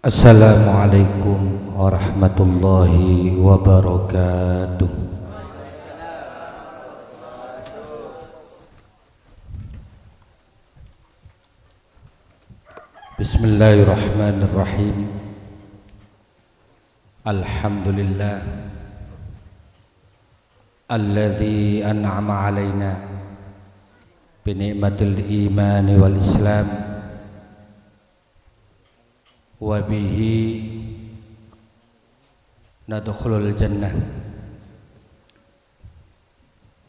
Assalamualaikum warahmatullahi wabarakatuh. Bismillahirrahmanirrahim. Alhamdulillah alladzi an'ama alaina bi ni'matil iman wal islam wa bihi nadkhulul jannah.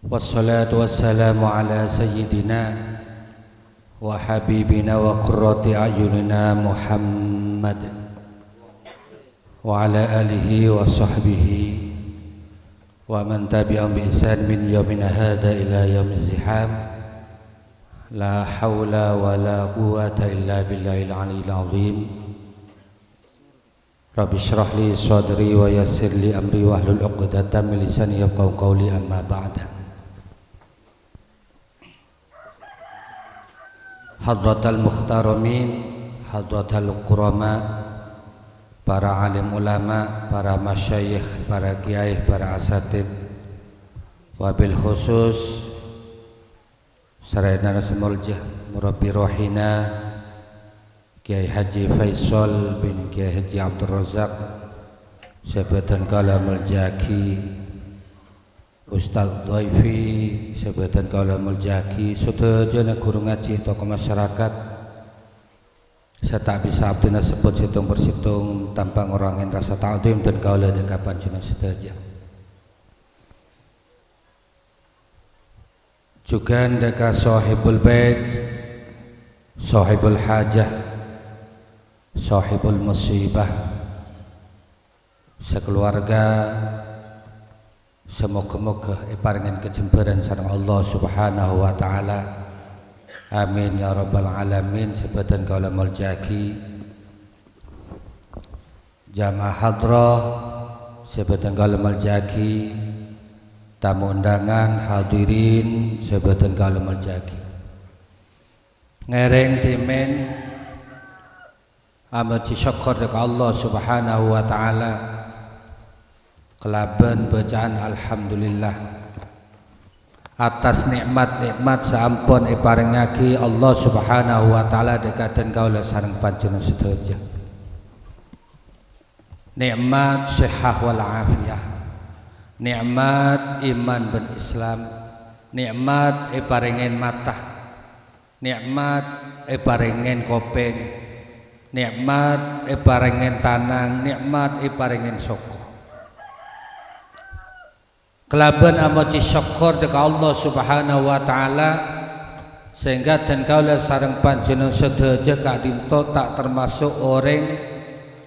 Wassalatu wassalamu ala sayyidina wa habibina wa qurrati a'yunina Muhammad wa ala alihi wa sahbihi wa man tabi'ahum bi ihsan min yaumina hadza ila yaumiz ziham. La haula wa la quwwata illa billahil aliyyil azim. Rabbi shrah li sadri wa yassir li amri wahlul 'uqdatam min lisani yafqahu qawli, amma ba'da. Hadratal muhtaramin, hadratal qurama, para alim ulama, para masyayikh, para kiai, para asatid, wabil khusus sarayana rasulullah murabbi rohina Kiai Haji Faisal bin Kiai Haji Abdul Razak, Syabatan Kalamul Jaki, Ustaz Dhaifi, Syabatan Kalamul Jaki, sedaya guru ngaji tokoh masyarakat, serta bisa abdina sebut situng bersitung tanpa ngurangin rasa ta'zim dan kaula dekapan jenengan sedaya. Juga deka sahibul bait, sahibul hajah, sahibul musibah, sekeluarga, semoga-moga paringan kejembaran sareng Allah Subhanahu wa taala. Amin ya rabbal alamin. Sebatan kaulamul jaki, jamaah hadrah, sebatan kaulamul jaki, tamu undangan, hadirin, sebatan kaulamul jaki. Ngereng timen amat syukur dekat Allah Subhanahu wa taala kelaban bacaan alhamdulillah atas nikmat-nikmat sampun iparengake Allah Subhanahu wa taala dekaten kaula sareng panjenengan sedaya. Nikmat sehat wal afiyah, nikmat iman ben Islam, nikmat iparengen mata, nikmat iparengen kopeng, nikmat iparengen tanang, nikmat iparengen soko. Kelaban amoci syukur dekat Allah Subhanahu wa taala sehingga dan kaula sareng panjenengan sedaya kak dinto tak termasuk orang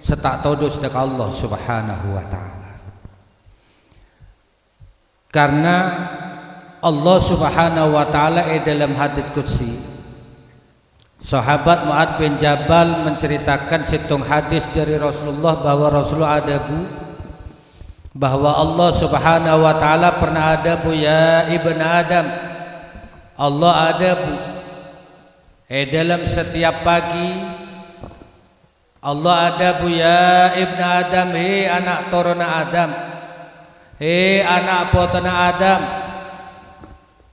setak todus dekat Allah Subhanahu wa taala. Karena Allah Subhanahu wa taala dalam hadits qudsi, sahabat Mu'ad bin Jabal menceritakan situng hadis dari Rasulullah bahwa Rasulullah bahwa Allah Subhanahu wa taala pernah adabu, ya ibn Adam, Allah adabu dalam setiap pagi. Allah adabu, ya ibn Adam, he anak turuna Adam, he anak potona Adam,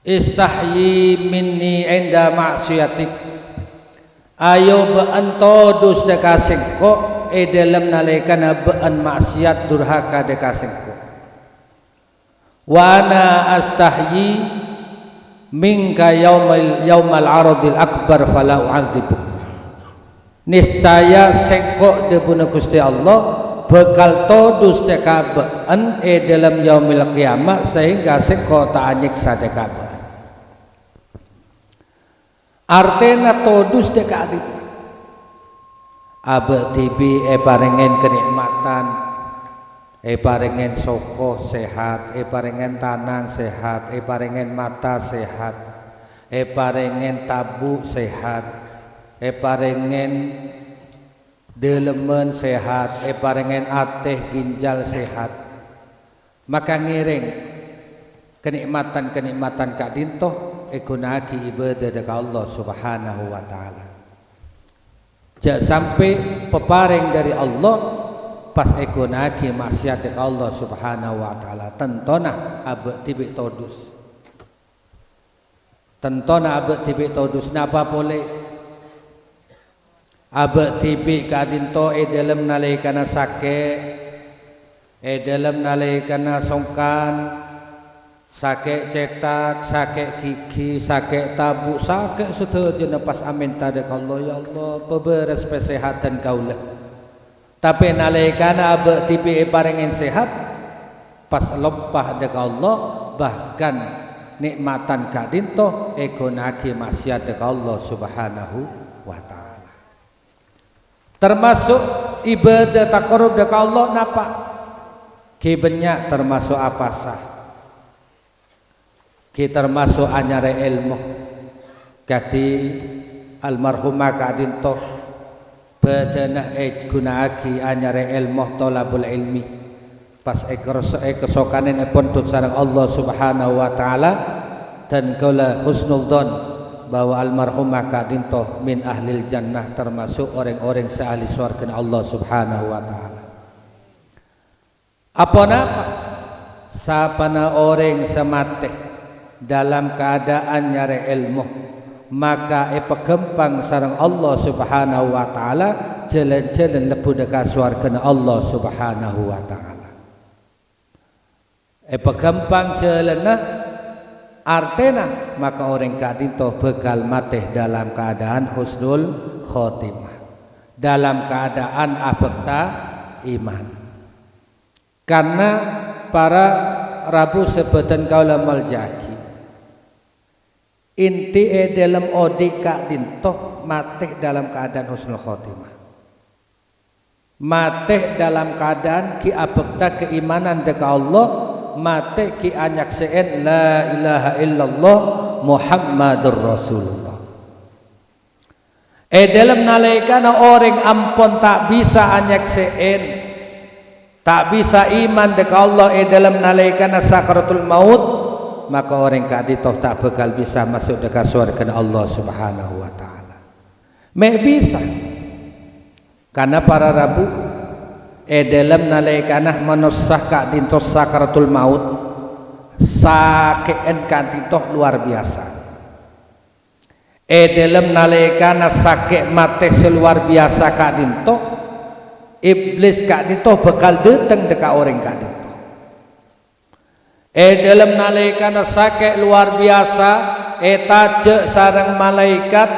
istahyi minni inda maksiatik, ayo beento dus dekasengko dalam nalaikan bean maksiat durhaka dekasengko. Wa ana astahyi minka yaumal aradil akbar fala u'adzibuk. Niscaya sengko debuna Gusti Allah bekal todus deka bean dalam yaumil qiyamah sehingga sengko tak anyiksa deka bean. Artena todus deka adip abe tibi parengen kenikmatan, parengen soko sehat, parengen tanang sehat, parengen mata sehat, parengen tabu sehat, parengen delemen sehat, parengen ateh ginjal sehat. Maka ngiring kenikmatan-kenikmatan kak dintoh gunaki ibadah dekat Allah Subhanahu wa taala. jak sampai peparing dari Allah pas ekonaki maksiat dekat Allah Subhanahu wa taala tentona abek tibik todus. Tentona abek tibik todus napa boleh abek tibik kadinto dalam nalaikana sakit dalam nalaikana songkan sakit cetak, sakit gigi, sakit tabuk, sakit seterusnya pas amin tadi Allah ya Allah beberes kesehatan kaulah. Tapi nalaikana abek tipi paringin sehat pas lepah dekat Allah bahkan nikmatan kadinto ekonaki maksiat dekat Allah Subhanahu wa taala. Termasuk ibadah taqarrub dekat Allah napa? Ki banyak termasuk apa sah? Kita termasuk anyare ilmu kati almarhumah kadinto badanah gunaaki anyare ilmu tolabul ilmi pas kesokanin pun sareng Allah Subhanahu wa taala dan kala husnul dzan bahwa almarhumah kadinto min ahlil jannah termasuk orang-orang seahli surga Allah Subhanahu wa taala. Apa napa? Sapana orang semate dalam keadaan nyari ilmu maka pegempang sareng Allah Subhanahu wa taala jalan-jalan lebu dekat surga Allah Subhanahu wa taala. Pegempang jalanna artena maka orang kadito bekal mati dalam keadaan husnul khotimah, dalam keadaan abekta iman. Karena para rabu sebutan kaula maljaki inti dalam odik kak dintoh mati dalam keadaan husnul khotimah, mati dalam keadaan ki abekta keimanan dekat Allah, mati ki anyakseen la ilaha illallah Muhammadur Rasulullah. Dalam nalaikana orang ampun tak bisa anyakseen, tak bisa iman dekat Allah dalam nalaikana sakaratul maut, maka orang kadito tak bakal bisa masuk dekat surga Allah Subhanahu wa taala. Mek bisa karena para rabu dalam nalaikana menusah kadito sakaratul maut sakeen kadito luar biasa. Dalam nalaikana sakit mati seluar biasa kadito iblis kadito bakal datang dekat orang kadito. Dalam nalaikana sakit luar biasa taje sarang malaikat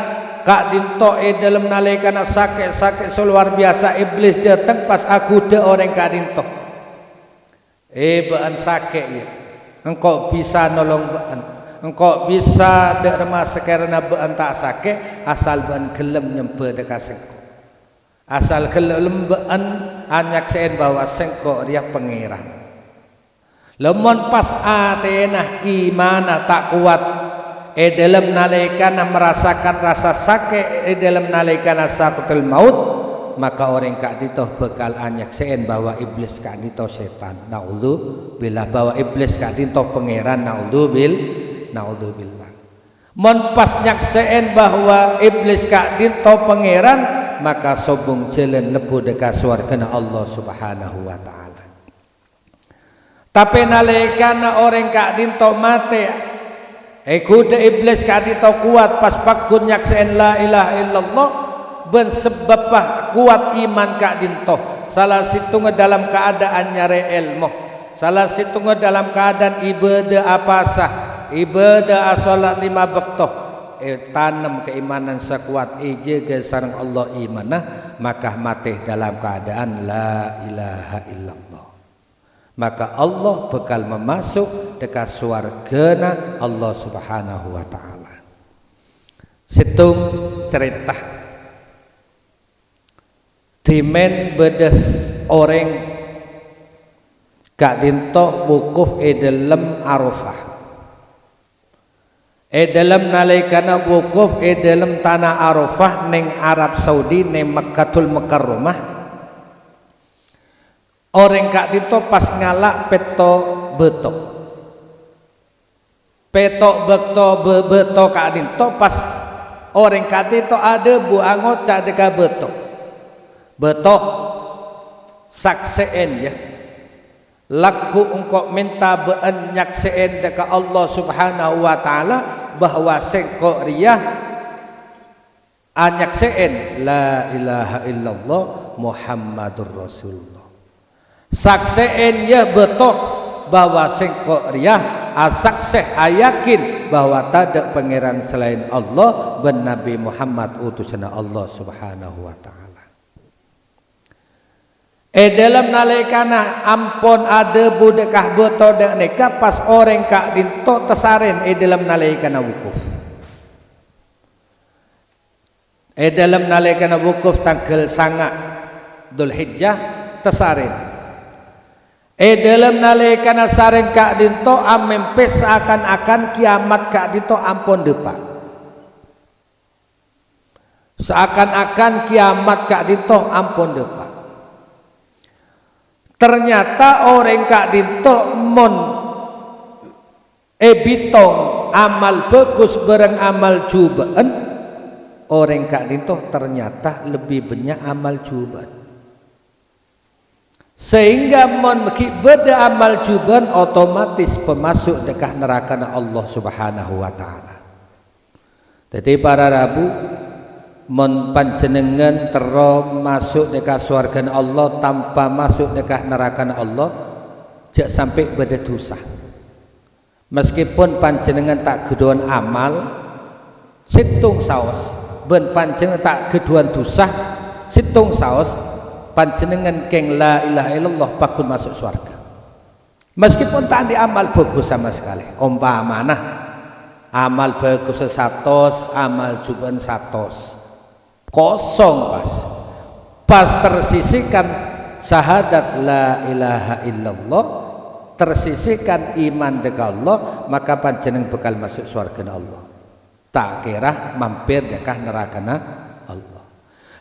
kak dinto dalam nalaikana sakit luar biasa iblis datang pas aku de orang kak dinto baan sakit ya engkau bisa nolong baan engkau bisa de remah sekarana baan tak sakit asal baan gelem nyempe dekat sengko asal gelem baan anyakseen bahwa sengko dia pangeran. Lemon pas atenah imana tak kuat dalam nalaikana merasakan rasa sakit dalam nalaikana sakatul maut maka orang kadito bekal anyakseen bahwa iblis kadito setan naudzubillah bahwa iblis kadito pangeran naudzubillah mon pas nyakseen bahwa iblis kadito pangeran maka sobong jalan lebu dekat surga Allah Subhanahu wa taala. Tapi nalaikana orang kak dinto mati kuda iblis kak dinto kuat pas pakun nyakseen la ilaha illallah ben sebab kuat iman kak dinto salah situ dalam keadaan nyari ilmu salah situ dalam keadaan ibadah apa sah ibadah salat 5 waktu tanam keimanan sekuat jaga sareng Allah imanah maka mati dalam keadaan la ilaha illallah maka Allah bakal memasuk dekat surgana Allah Subhanahu wa taala. Situng cerita timen bedes orang kak dinto wukuf dalam Arafah dalam nalaikana wukuf dalam tanah Arafah ning Arab Saudi ning Makkatul Mukarramah. Orang kak dito pas ngalak peto beto kak dito pas orang kata itu ada buangot cak deka betok sakseen ya laku engkau minta nyakseen deka Allah subhanahu wa ta'ala bahwa sengkok riyah anyakseen la ilaha illallah Muhammadur Rasulullah sakseen ya betok bahwa sengkok riyah asakseh ayakin bahwa tak ada pangeran selain Allah dan Nabi Muhammad utusan Allah subhanahu wa ta'ala. Dalam nalikana ampun ada budekah beto dek neka pas orang kak dinto tesaren dalam nalikana wukuf. Dalam nalikana wukuf tanggal sanga Dzulhijjah tesaren. Dalam nalikana saren kak dinto amempe seakan-akan kiamat kak dinto ampun depan. Seakan-akan kiamat kak dinto ampun depan. Ternyata orang kak dinto mon bitong amal bagus bareng amal cubaan orang kak dinto ternyata lebih banyak amal cubaan sehingga mon beda amal cubaan otomatis pemasuk dekah neraka Allah subhanahu wa ta'ala. Jadi para rabu mon panjenengan tero masuk dekat surga Allah tanpa masuk dekat neraka Allah jak sampai beda dosa meskipun panjenengan tak geduan amal situng saos ben panjenengan tak geduan dosa situng saos panjenengan keng la ilaha illallah bakul masuk surga meskipun tak di amal bagus sama sekali umpamana amal bagus 100 amal juban 100 kosong pas tersisihkan syahadat la ilaha illallah tersisihkan iman dekat Allah maka panjenengan bakal masuk surga Allah tak kira mampir dekat neraka Allah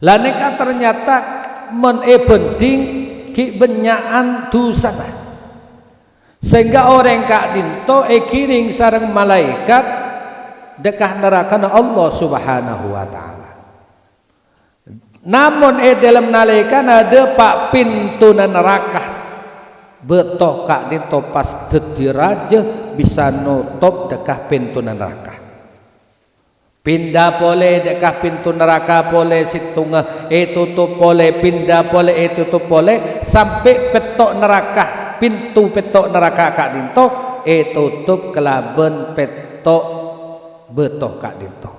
lah neka ternyata menebending ki benyaan dosa sehingga orang kak dinto kiring sareng malaikat dekat neraka Allah subhanahu wa ta'ala. Namun dalam nalikan ada pak pintu neraka betoh kak dinto pas dadi raja bisa nutup dekah pintu neraka pindah boleh dekah pintu neraka boleh situnga tutup boleh pindah boleh tutup boleh sampai petok neraka pintu petok neraka kak dinto tutup kelaben petok betoh kak dinto.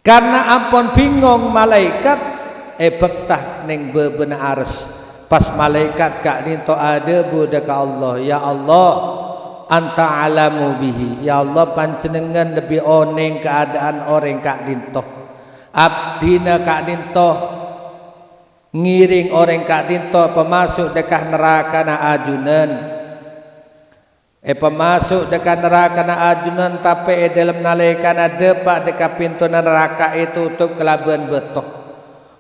Karena ampun bingung malaikat bektah ning bebena ars pas malaikat kak dinto ada budaka Allah ya Allah anta alamu bihi ya Allah panjenengan lebih oneng keadaan orang kak dinto abdina kak dinto ngiring orang kak dinto pemasuk dekah neraka na ajunan pemasuk dekat neraka na ajunan tapi dalam nalikan ada pak dekat pintu neraka itu tutup kelaban betok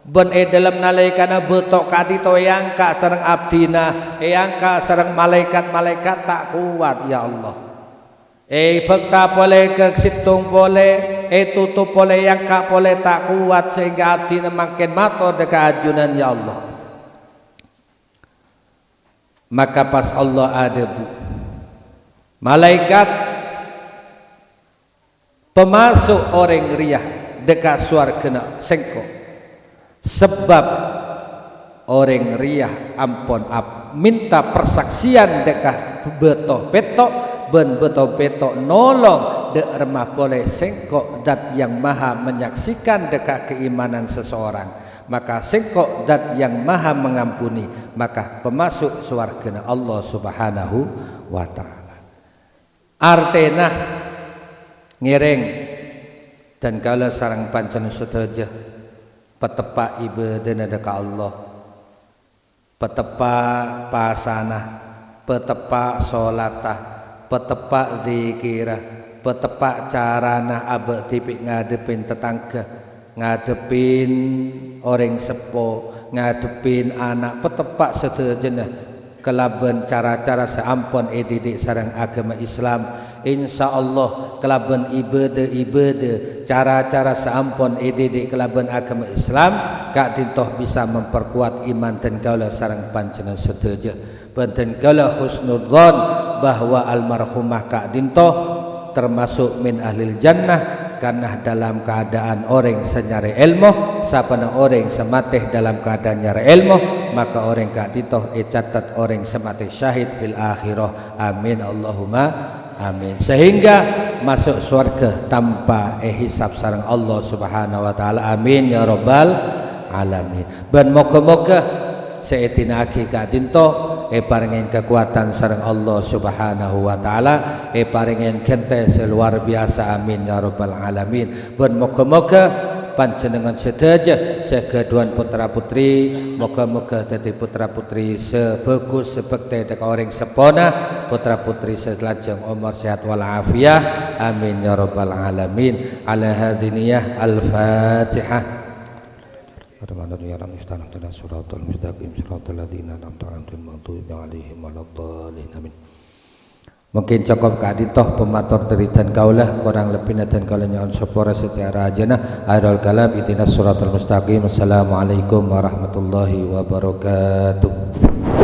ben dalam nalikan betok kadito yang ka sareng abdina yang ka sareng malaikat tak kuat ya Allah bekta boleh ke situng boleh tutup boleh yang ka boleh tak kuat sehingga abdina makin matur dekat ajunan ya Allah maka pas Allah ada malaikat pemasuk orang riyah dekat surga sengko sebab orang riyah ampun minta persaksian dekat betoh petok ben betoh petok nolong dek remah boleh sengko dat yang maha menyaksikan dekat keimanan seseorang maka sengko dat yang maha mengampuni maka pemasuk surga Allah subhanahu wa ta'ala. Artena ngiring dan kalau sarang pancan sudaja petepa ibadah dekat Allah petepa pasana petepa solatah petepa zikirah petepa carana abad tipik ngadepin tetangga ngadepin orang sepo ngadepin anak petepa sedejana kelaban cara-cara seampun didik sareng agama Islam insyaallah kelaban ibadah cara-cara seampun edede kelaban agama Islam Kak Dintoh bisa memperkuat iman dan kaula sareng panjenengan sedaya benten kaula husnudzon bahwa almarhumah Kak Dintoh termasuk min ahlil jannah karena dalam keadaan orang senyari ilmu sapana orang sematih dalam keadaan nyari ilmu maka orang Kak Dintoh catat orang sematih syahid fil akhirah amin Allahumma amin sehingga masuk surga tanpa hisab sareng Allah Subhanahu wa taala amin ya rabbal alamin ben moga-moga saetina aki Kak Dintoh paringin kekuatan sareng Allah Subhanahu wa taala paringin gentes luar biasa amin ya rabbal alamin ben moga-moga panjenengan sedaya sekeduan putra putri moga-moga dadi putra putri sebagus sebekti dek orang sepona putra putri selajeng umur sehat wal afiah amin ya rabbal alamin ala hadiniyah al-fatihah ya Rabbi istanah suratul mustaqim suratul ladzina an'amta 'alaihim maghdubi 'alaihim waladdallin amin. Mungkin cukup Kak Dintoh pematur teritan kaulah kurang lebih dan kaulah nyaun sepora secara ajana akhirul kalam ihdinas suratul mustaqim. Assalamualaikum warahmatullahi wabarakatuh.